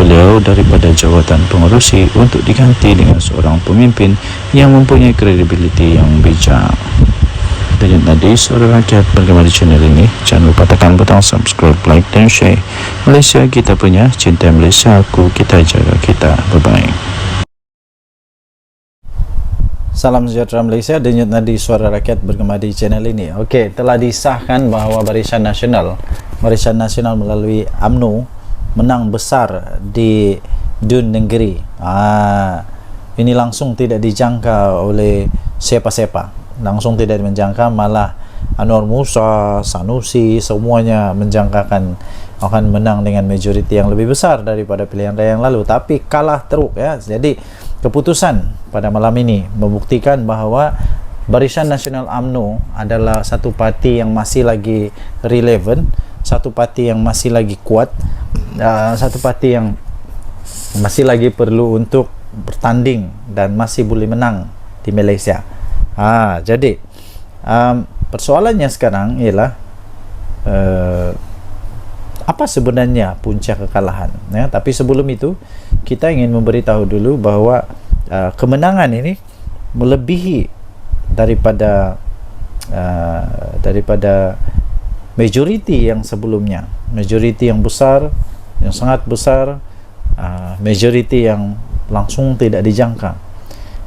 beliau daripada jawatan pengerusi untuk diganti dengan seorang pemimpin yang mempunyai kredibiliti yang bijak. Dan tadi saudara rakyat bergema di channel ini, jangan lupa tekan butang subscribe, like dan share. Malaysia kita punya, cinta Malaysia aku, kita jaga kita. Bye bye. Salam sejahtera Malaysia, denyut nadi suara rakyat bergema di channel ini. Okey, telah disahkan bahawa Barisan Nasional melalui UMNO menang besar di Dun Negeri. Ini langsung tidak dijangka oleh siapa-siapa. Langsung tidak menjangka, malah Anwar Musa, Sanusi, semuanya menjangkakan akan menang dengan majoriti yang lebih besar daripada pilihan raya yang lalu, tapi kalah teruk ya. Jadi keputusan pada malam ini membuktikan bahawa Barisan Nasional UMNO adalah satu parti yang masih lagi relevan, satu parti yang masih lagi kuat, satu parti yang masih lagi perlu untuk bertanding dan masih boleh menang di Malaysia. Jadi persoalannya sekarang ialah apa sebenarnya punca kekalahan, ya. Tapi sebelum itu kita ingin memberitahu dulu bahwa kemenangan ini melebihi daripada majoriti yang sebelumnya, majoriti yang besar, yang sangat besar, majoriti yang langsung tidak dijangka.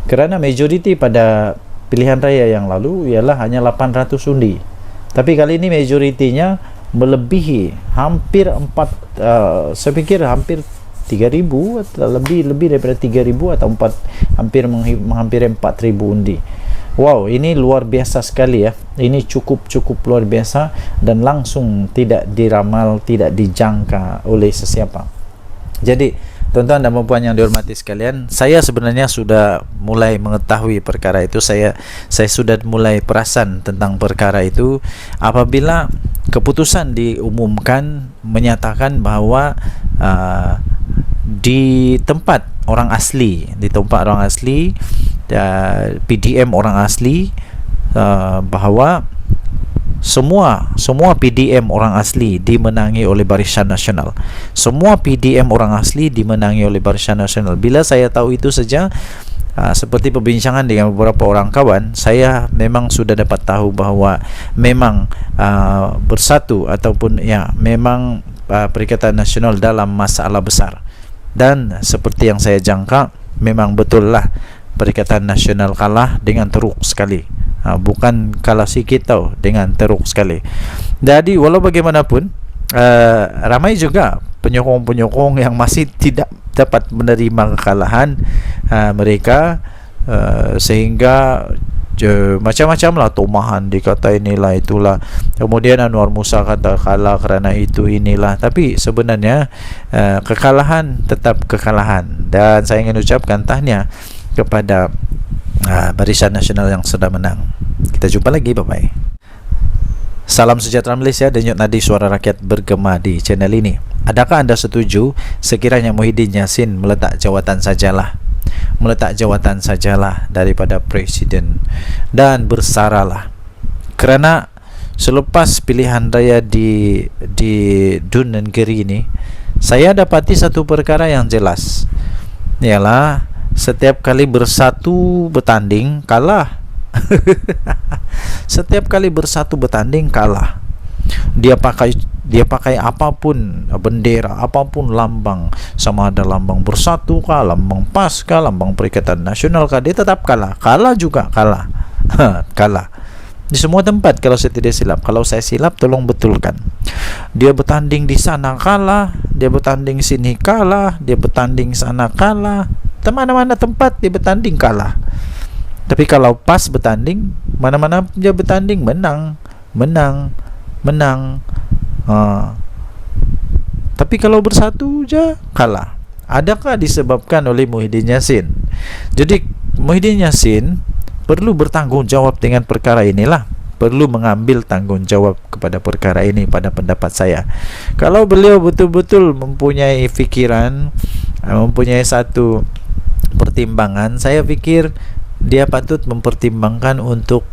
Kerana majoriti pada pilihan raya yang lalu ialah hanya 800 undi, tapi kali ini majoritinya melebihi hampir saya pikir hampir 3.000 atau lebih daripada 3.000 atau hampir 4.000 undi. Wow, ini luar biasa sekali ya. Ini cukup luar biasa dan langsung tidak diramal, tidak dijangka oleh sesiapa. Jadi tuan-tuan dan puan yang dihormati sekalian, saya sebenarnya sudah mulai mengetahui perkara itu. Saya sudah mulai perasan tentang perkara itu apabila keputusan diumumkan menyatakan bahwa di tempat orang asli, PDM orang asli, bahwa semua PDM orang asli dimenangi oleh Barisan Nasional. Semua PDM orang asli dimenangi oleh Barisan Nasional. Bila saya tahu itu saja, seperti perbincangan dengan beberapa orang kawan, saya memang sudah dapat tahu bahwa memang bersatu ataupun memang Perikatan Nasional dalam masalah besar. Dan seperti yang saya jangka, memang betul lah Perikatan Nasional kalah dengan teruk sekali. Bukan kalah sikit tau, dengan teruk sekali. Jadi walau bagaimanapun, ramai juga penyokong-penyokong yang masih tidak dapat menerima kekalahan mereka, sehingga macam-macam lah tomahan, dikata inilah itulah, kemudian Anwar Musa kata kalah kerana itu inilah. Tapi sebenarnya kekalahan tetap kekalahan, dan saya ingin ucapkan tahniah kepada Barisan Nasional yang sudah menang. Kita jumpa lagi, bye bye. Salam sejahtera Malaysia, denyut nadi suara rakyat bergema di channel ini. Adakah anda setuju sekiranya Muhyiddin Yassin meletak jawatan sajalah daripada presiden dan bersaralah? Kerana selepas pilihan raya di Dun Negeri ini, saya dapati satu perkara yang jelas, ialah setiap kali bersatu bertanding kalah. Setiap kali bersatu bertanding kalah. Dia pakai apapun bendera, apapun lambang, sama ada lambang Bersatu kah, lambang PAS kah, lambang Perikatan Nasional kah, dia tetap kalah. Kalah juga kalah. Kalah di semua tempat kalau saya tidak silap. Kalau saya silap tolong betulkan. Dia bertanding di sana kalah, dia bertanding sini kalah, dia bertanding sana kalah, mana-mana tempat dia bertanding kalah. Tapi kalau PAS bertanding, mana-mana dia bertanding menang. Tapi kalau Bersatu je kalah. Adakah disebabkan oleh Muhyiddin Yassin? Jadi Muhyiddin Yassin perlu bertanggung jawab dengan perkara inilah, perlu mengambil tanggung jawab kepada perkara ini pada pendapat saya. Kalau beliau betul-betul mempunyai fikiran, mempunyai satu pertimbangan, saya fikir dia patut mempertimbangkan untuk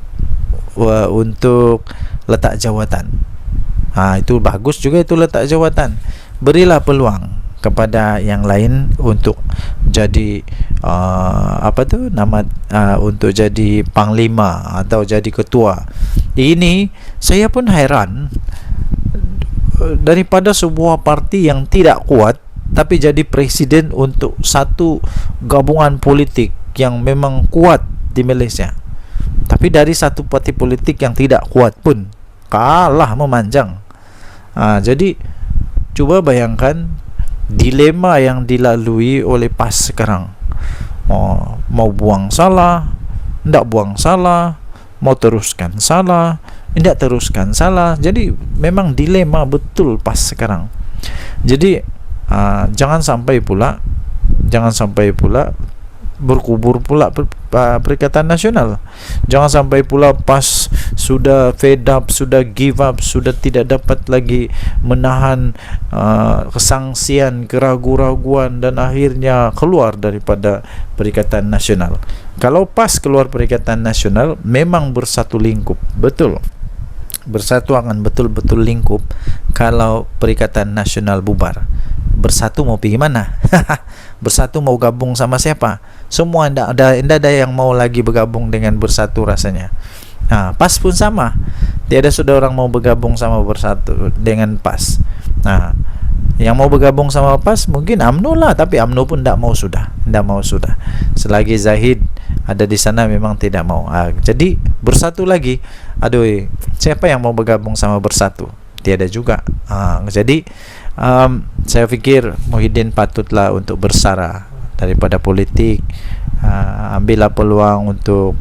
letak jawatan. Itu bagus juga, itu letak jawatan. Berilah peluang kepada yang lain untuk jadi untuk jadi panglima atau jadi ketua. Ini saya pun heran, daripada sebuah parti yang tidak kuat tapi jadi presiden untuk satu gabungan politik yang memang kuat di Malaysia. Tapi dari satu parti politik yang tidak kuat pun kalah memanjang. Jadi cuba bayangkan dilema yang dilalui oleh PAS sekarang. Mau buang salah, tidak buang salah, mau teruskan salah, tidak teruskan salah. Jadi memang dilema betul PAS sekarang. Jadi jangan sampai pula berkubur pula Perikatan Nasional. Jangan sampai pula PAS sudah fed up, sudah give up, sudah tidak dapat lagi menahan kesangsian, keraguan-raguan, dan akhirnya keluar daripada Perikatan Nasional. Kalau PAS keluar Perikatan Nasional, memang bersatu lingkup, betul. Bersatu akan betul-betul lingkup kalau Perikatan Nasional bubar. Bersatu mau pergi mana? Bersatu mau gabung sama siapa? Semua tidak ada yang mau lagi bergabung dengan Bersatu rasanya. PAS pun sama. Tiada sudah orang mau bergabung sama Bersatu dengan PAS. Yang mau bergabung sama PAS mungkin UMNO lah, tapi UMNO pun tidak mau sudah. Selagi Zahid ada di sana memang tidak mau. Jadi Bersatu lagi. Siapa yang mau bergabung sama Bersatu? Tiada juga. Jadi saya fikir Muhyiddin patutlah untuk bersara daripada politik. Ambillah peluang untuk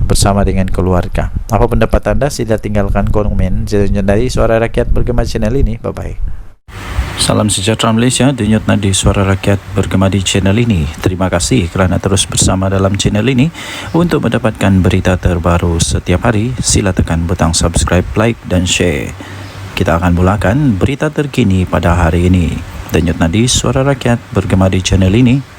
bersama dengan keluarga. Apa pendapat anda? Sila tinggalkan komen dari Suara Rakyat Bergema channel ini. Bye bye. Salam sejahtera Malaysia, denyut nadi Suara Rakyat bergema di channel ini. Terima kasih kerana terus bersama dalam channel ini. Untuk mendapatkan berita terbaru setiap hari, sila tekan butang subscribe, like dan share. Kita akan mulakan berita terkini pada hari ini. Denyut nadi Suara Rakyat bergema di channel ini.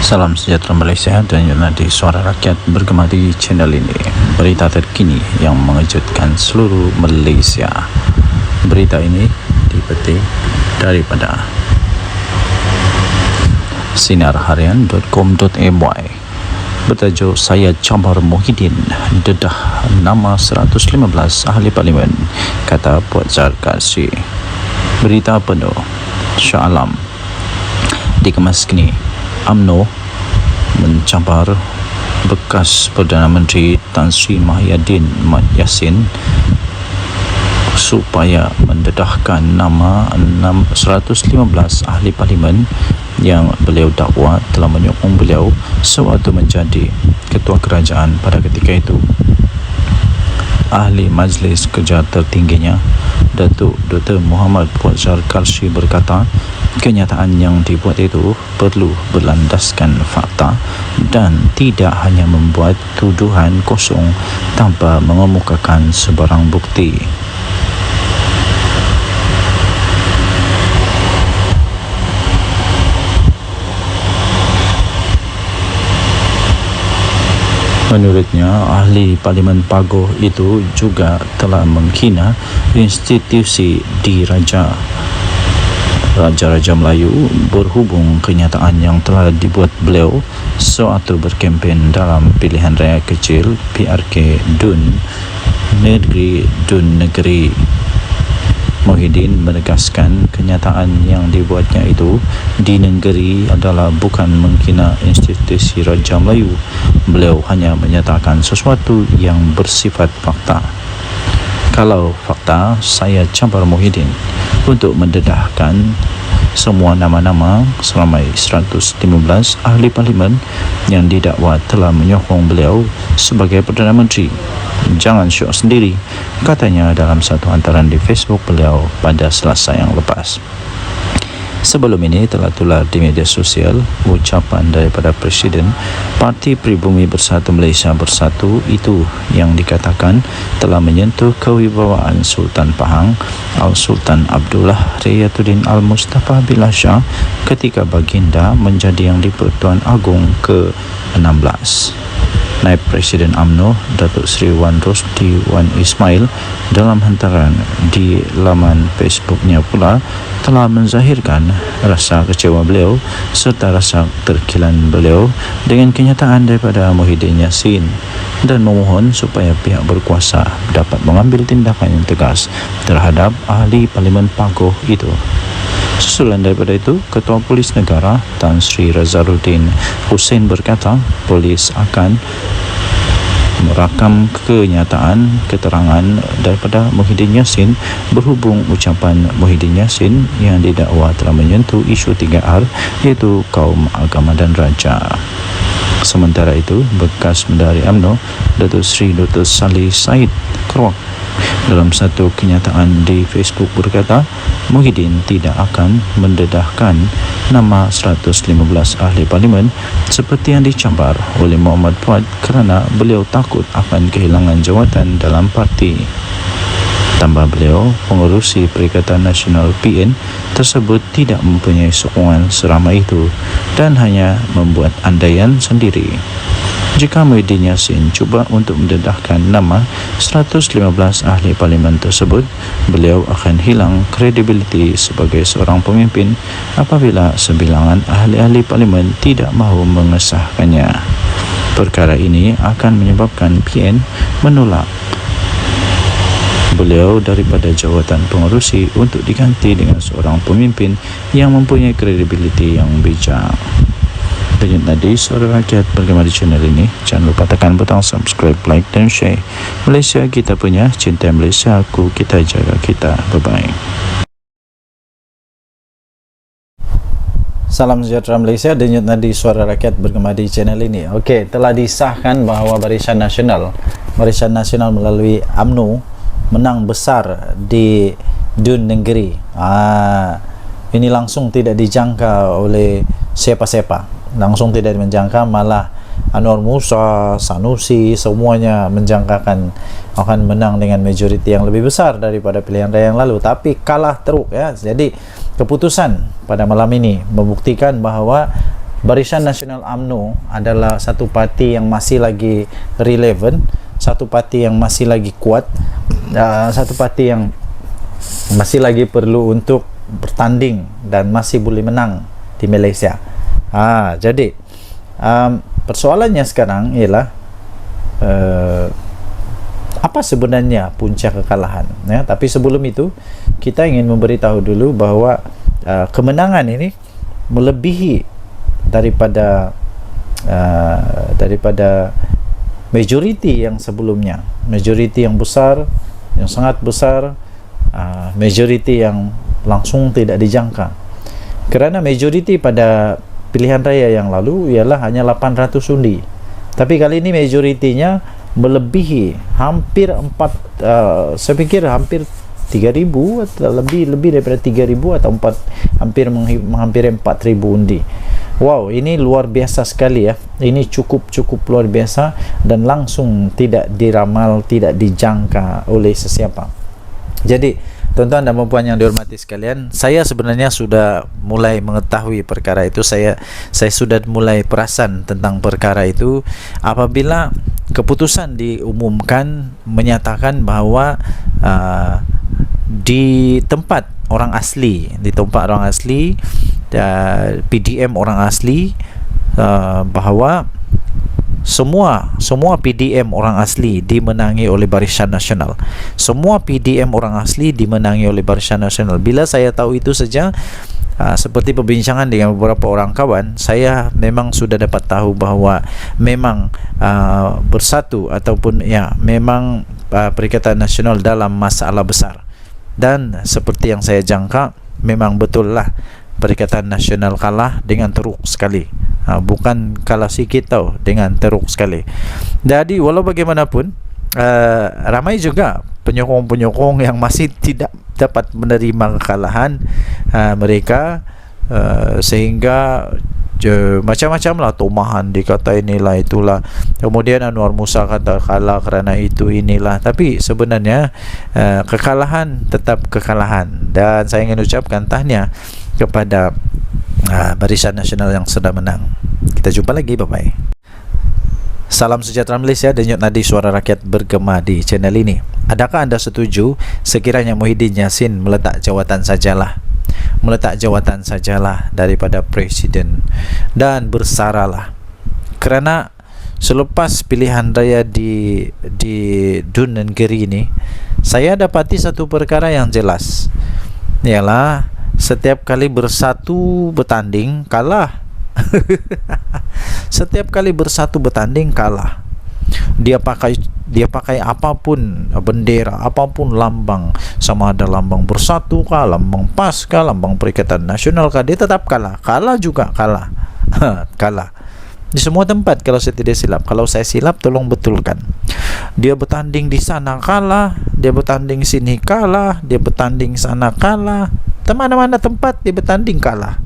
Salam sejahtera Malaysia, denyut nadi Suara Rakyat bergema di channel ini. Berita terkini yang mengejutkan seluruh Malaysia. Berita ini dipetik daripada sinarharian.com.my bertajuk Saya Cabar Muhyiddin dedah nama 115 ahli parlimen, kata Puan Zarkasi. Berita penuh Shah Alam dikemas kini. UMNO mencabar bekas Perdana Menteri Tan Sri Muhyiddin Mat Yassin supaya mendedahkan nama 115 ahli parlimen yang beliau dakwa telah menyokong beliau sewaktu menjadi ketua kerajaan pada ketika itu. Ahli Majlis Kerja tertingginya, Datuk Dr. Muhammad Puan Zarkasi berkata, kenyataan yang dibuat itu perlu berlandaskan fakta dan tidak hanya membuat tuduhan kosong tanpa mengemukakan sebarang bukti. Menurutnya, ahli Parlimen Pagoh itu juga telah menghina institusi diraja Raja-Raja Melayu berhubung kenyataan yang telah dibuat beliau sewaktu berkempen dalam pilihan raya kecil PRK Dun Negeri. Muhyiddin menegaskan kenyataan yang dibuatnya itu di negeri adalah bukan menghina institusi Raja Melayu. Beliau hanya menyatakan sesuatu yang bersifat fakta. Kalau fakta, saya cabar Muhyiddin untuk mendedahkan semua nama-nama seramai 115 ahli parlimen yang didakwa telah menyokong beliau sebagai Perdana Menteri. Jangan syok sendiri, katanya dalam satu hantaran di Facebook beliau pada Selasa yang lepas. Sebelum ini telah tular di media sosial ucapan daripada Presiden Parti Pribumi Bersatu Malaysia Bersatu itu yang dikatakan telah menyentuh kewibawaan Sultan Pahang Al-Sultan Abdullah Riyatuddin Al-Mustafa Billah Shah ketika baginda menjadi Yang di-Pertuan Agong ke-16. Naib Presiden UMNO Datuk Seri Wan Rosdi Wan Ismail dalam hantaran di laman Facebooknya pula telah menzahirkan rasa kecewa beliau serta rasa terkilan beliau dengan kenyataan daripada Muhyiddin Yassin dan memohon supaya pihak berkuasa dapat mengambil tindakan yang tegas terhadap ahli Parlimen Pagoh itu. Susulan daripada itu, Ketua Polis Negara Tan Sri Razaruddin Hussein berkata polis akan merakam kenyataan keterangan daripada Muhyiddin Yassin berhubung ucapan Muhyiddin Yassin yang didakwa telah menyentuh isu 3R iaitu kaum, agama dan raja. Sementara itu, bekas Menteri UMNO Datuk Seri Dr. Salih Said Keruak dalam satu kenyataan di Facebook berkata Muhyiddin tidak akan mendedahkan nama 115 ahli parlimen seperti yang dicabar oleh Muhammad Fuad kerana beliau takut akan kehilangan jawatan dalam parti. Tambah beliau, pengerusi Perikatan Nasional PN tersebut tidak mempunyai sokongan seramai itu dan hanya membuat andaian sendiri. jika Muhyiddin Yassin cuba untuk mendedahkan nama 115 ahli parlimen tersebut, beliau akan hilang kredibiliti sebagai seorang pemimpin apabila sebilangan ahli-ahli parlimen tidak mahu mengesahkannya. Perkara ini akan menyebabkan PN menolak beliau daripada jawatan pengerusi untuk diganti dengan seorang pemimpin yang mempunyai kredibiliti yang bijak. Denyut Nadi Suara Rakyat bergema di channel ini. Jangan lupa tekan butang subscribe, like dan share. Malaysia kita punya, cinta Malaysia aku, kita jaga kita. Bye-bye. Salam sejahtera Malaysia, Denyut Nadi Suara Rakyat bergema di channel ini. Okey, telah disahkan bahawa Barisan Nasional melalui UMNO menang besar di Dun Negeri. Ini langsung tidak dijangka oleh siapa-siapa. Langsung tidak menjangka, malah Anwar Musa, Sanusi, semuanya menjangkakan akan menang dengan majoriti yang lebih besar daripada pilihan raya yang lalu, tapi kalah teruk ya. Jadi keputusan pada malam ini membuktikan bahawa Barisan Nasional UMNO adalah satu parti yang masih lagi relevan, satu parti yang masih lagi kuat, satu parti yang masih lagi perlu untuk bertanding dan masih boleh menang di Malaysia. Jadi persoalannya sekarang ialah apa sebenarnya punca kekalahan ya? Tapi sebelum itu kita ingin memberitahu dulu bahawa kemenangan ini melebihi daripada majoriti yang sebelumnya, majoriti yang besar, yang sangat besar, majoriti yang langsung tidak dijangka. Kerana majoriti pada pilihan raya yang lalu ialah hanya 800 undi, tapi kali ini majoritinya melebihi hampir saya pikir hampir 3,000 atau lebih daripada 3,000 atau hampir 4,000 undi. Wow, ini luar biasa sekali ya. Ini cukup luar biasa dan langsung tidak diramal, tidak dijangka oleh sesiapa. Jadi tuan-tuan dan puan yang dihormati sekalian, saya sebenarnya sudah mulai mengetahui perkara itu. Saya sudah mulai perasan tentang perkara itu apabila keputusan diumumkan menyatakan bahawa di tempat orang asli, PDM orang asli, bahawa semua PDM orang asli dimenangi oleh Barisan Nasional. Semua PDM orang asli dimenangi oleh Barisan Nasional. Bila saya tahu itu saja, seperti perbincangan dengan beberapa orang kawan, saya memang sudah dapat tahu bahawa memang bersatu ataupun ya memang Perikatan Nasional dalam masalah besar. Dan seperti yang saya jangka, memang betul lah Perikatan Nasional kalah dengan teruk sekali. Bukan kalah sikit tau, dengan teruk sekali. Jadi walau bagaimanapun, ramai juga penyokong-penyokong yang masih tidak dapat menerima kekalahan mereka, sehingga macam-macam lah tomahan, dikata inilah itulah, kemudian Anwar Musa kata kalah kerana itu inilah. Tapi sebenarnya kekalahan tetap kekalahan, dan saya ingin ucapkan tahniah kepada Barisan Nasional yang sudah menang. Kita jumpa lagi, bye-bye. Salam sejahtera Malaysia, Denyut Nadi Suara Rakyat bergema di channel ini. Adakah anda setuju sekiranya Muhyiddin Yassin meletak jawatan sajalah daripada Presiden dan bersaralah? Kerana selepas pilihan raya di Dun Negeri ini, saya dapati satu perkara yang jelas, ialah setiap kali bersatu bertanding kalah. Setiap kali bersatu bertanding kalah. Dia pakai apapun bendera, apapun lambang, sama ada lambang Bersatu kah, lambang PAS kah, lambang Perikatan Nasional kah, dia tetap kalah. Kalah juga kalah. Kalah di semua tempat kalau saya tidak silap. Kalau saya silap tolong betulkan. Dia bertanding di sana kalah, dia bertanding sini kalah, dia bertanding sana kalah, mana-mana tempat dia bertanding kalah.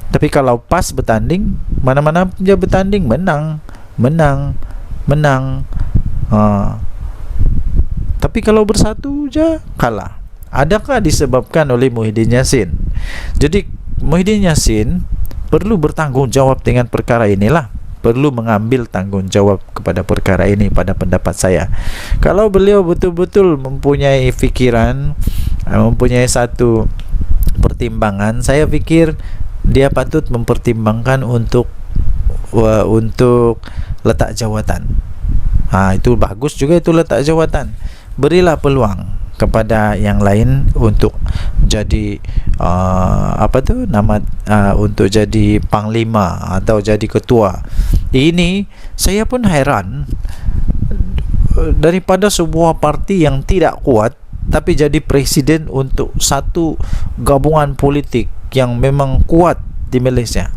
Tapi kalau PAS bertanding, mana-mana dia bertanding menang. Tapi kalau Bersatu je kalah. Adakah disebabkan oleh Muhyiddin Yassin? Jadi Muhyiddin Yassin perlu bertanggungjawab dengan perkara inilah. perlu mengambil tanggungjawab kepada perkara ini pada pendapat saya. Kalau beliau betul-betul mempunyai fikiran, mempunyai satu pertimbangan, saya pikir dia patut mempertimbangkan untuk letak jawatan. Itu bagus juga, itu letak jawatan. Berilah peluang kepada yang lain untuk jadi untuk jadi panglima atau jadi ketua. Ini saya pun heran, daripada sebuah parti yang tidak kuat tapi jadi presiden untuk satu gabungan politik yang memang kuat di Malaysia.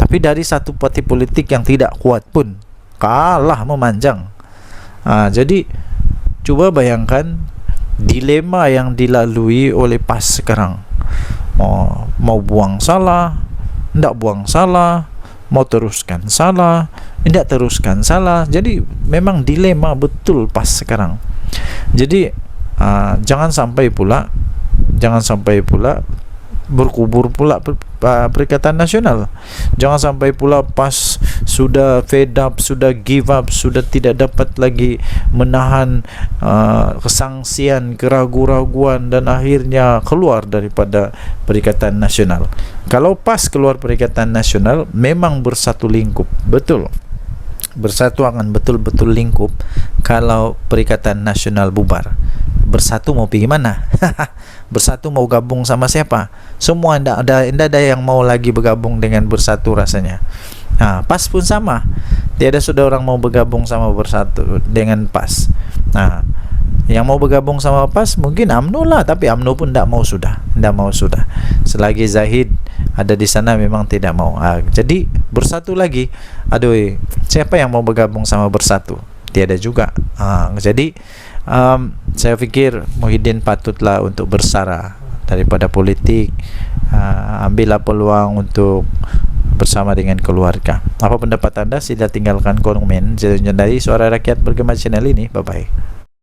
Tapi dari satu parti politik yang tidak kuat pun kalah memanjang. Jadi cuba bayangkan dilema yang dilalui oleh PAS sekarang. Mau buang salah, tidak buang salah, mau teruskan salah, tidak teruskan salah. Jadi memang dilema betul PAS sekarang. Jadi jangan sampai pula berkubur pula Perikatan Nasional. Jangan sampai pula PAS sudah fed up, sudah give up, sudah tidak dapat lagi menahan kesangsian, keraguan-raguan dan akhirnya keluar daripada Perikatan Nasional. Kalau PAS keluar Perikatan Nasional, memang bersatu lingkup, betul. Bersatu akan betul-betul lingkup. Kalau Perikatan Nasional bubar, bersatu mau pergi mana? Bersatu mau gabung sama siapa? Semua tidak ada yang mau lagi bergabung dengan bersatu rasanya. PAS pun sama, tiada sudah orang mau bergabung sama bersatu dengan PAS. Yang mau bergabung sama PAS mungkin UMNO lah, tapi UMNO pun tidak mau sudah. Selagi Zahid ada di sana memang tidak mau. Jadi bersatu lagi. Aduh, siapa yang mau bergabung sama bersatu? Tiada juga. Jadi saya pikir Muhyiddin patutlah untuk bersara daripada politik. Ambillah peluang untuk bersama dengan keluarga. Apa pendapat anda? Sila tinggalkan komen. Jadi Suara Rakyat Bergema channel ini. Bye bye.